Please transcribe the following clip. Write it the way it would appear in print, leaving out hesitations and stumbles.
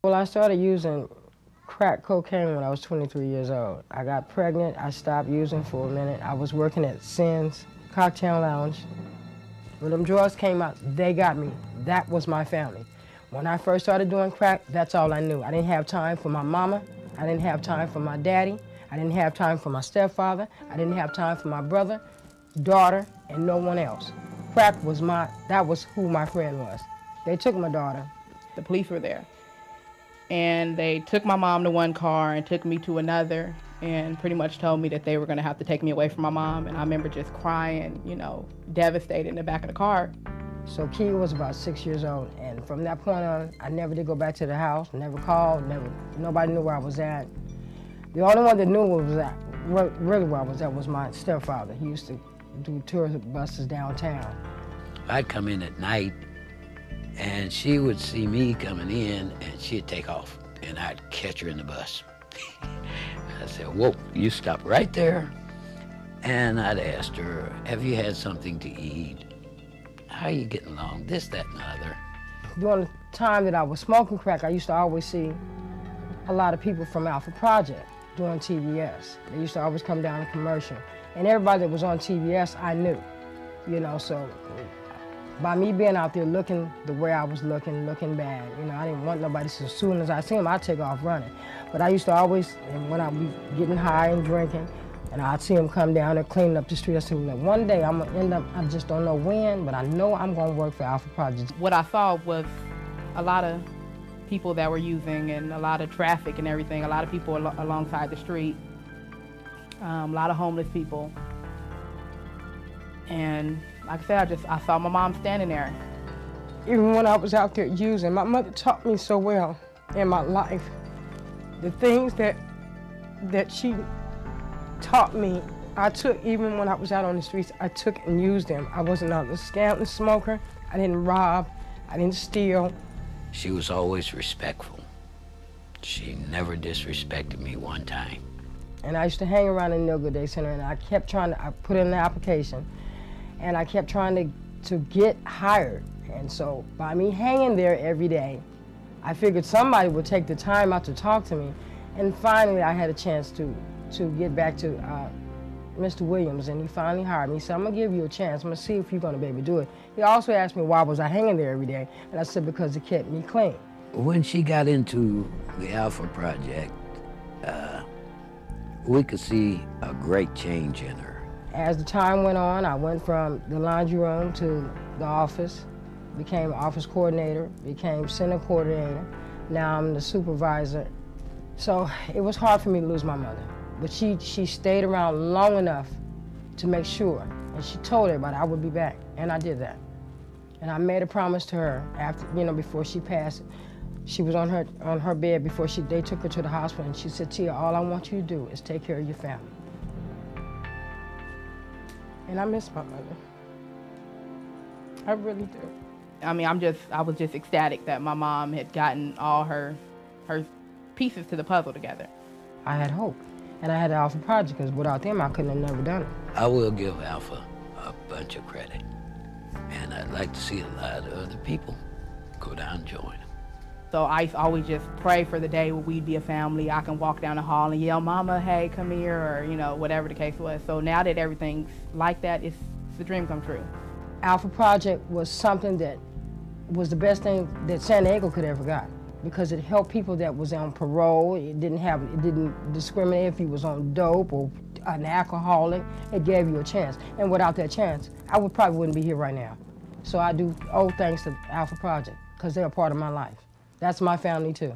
Well, I started using crack cocaine when I was 23 years old. I got pregnant, I stopped using for a minute. I was working at Sin's Cocktail Lounge. When them drugs came out, they got me. That was my family. When I first started doing crack, that's all I knew. I didn't have time for my mama. I didn't have time for my daddy. I didn't have time for my stepfather. I didn't have time for my brother, daughter, and no one else. Crack was that was who my friend was. They took my daughter. The police were there. And they took my mom to one car and took me to another and pretty much told me that they were going to have to take me away from my mom. And I remember just crying, you know, devastated in the back of the car. So Key was about 6 years old, and from that point on, I never did go back to the house, never called, nobody knew where I was at. The only one that knew really where I was at was my stepfather. He used to do tour buses downtown. I'd come in at night, and she would see me coming in, and she'd take off, and I'd catch her in the bus. I said, whoa, you stop right there. And I'd ask her, have you had something to eat? How are you getting along? This, that, and the other. During the time that I was smoking crack, I used to always see a lot of people from Alpha Project doing TBS. They used to always come down to commercial. And everybody that was on TBS, I knew, you know, so by me being out there looking the way I was looking bad, you know, I didn't want nobody, so as soon as I see him, I'd take off running. But I used to always, and when I'd be getting high and drinking, and I'd see him come down there cleaning up the street, I said, well, one day I'm gonna end up, I just don't know when, but I know I'm gonna work for Alpha Project. What I saw was a lot of people that were using and a lot of traffic and everything, a lot of people alongside the street, a lot of homeless people. And like I said, I saw my mom standing there. Even when I was out there using, my mother taught me so well in my life. The things that she taught me, I took, even when I was out on the streets, I took and used them. I wasn't a scantling smoker. I didn't rob. I didn't steal. She was always respectful. She never disrespected me one time. And I used to hang around the Neal Day Center, and I kept trying to, I put in the application, and I kept trying to get hired. And so by me hanging there every day, I figured somebody would take the time out to talk to me. And finally, I had a chance to get back to Mr. Williams, and he finally hired me. He said, I'm gonna give you a chance. I'm gonna see if you're gonna be able to do it. He also asked me why was I hanging there every day, and I said because it kept me clean. When she got into the Alpha Project, we could see a great change in her. As the time went on, I went from the laundry room to the office, became office coordinator, became center coordinator. Now I'm the supervisor. So it was hard for me to lose my mother. But she stayed around long enough to make sure, and she told everybody I would be back, and I did that. And I made a promise to her after, you know, before she passed. She was on her bed before they took her to the hospital, and she said, Tia, all I want you to do is take care of your family. And I miss my mother. I really do. I mean, I was just ecstatic that my mom had gotten all her pieces to the puzzle together. I had hope. And I had the Alpha Project, because without them, I couldn't have never done it. I will give Alpha a bunch of credit. And I'd like to see a lot of other people go down and join them. So I always just pray for the day where we'd be a family. I can walk down the hall and yell, Mama, hey, come here, or, you know, whatever the case was. So now that everything's like that, it's the dream come true. Alpha Project was something that was the best thing that San Diego could ever got, because it helped people that was on parole. It didn't discriminate if you was on dope or an alcoholic. It gave you a chance. And without that chance, I probably wouldn't be here right now. So I do owe thanks to Alpha Project, because they're a part of my life. That's my family too.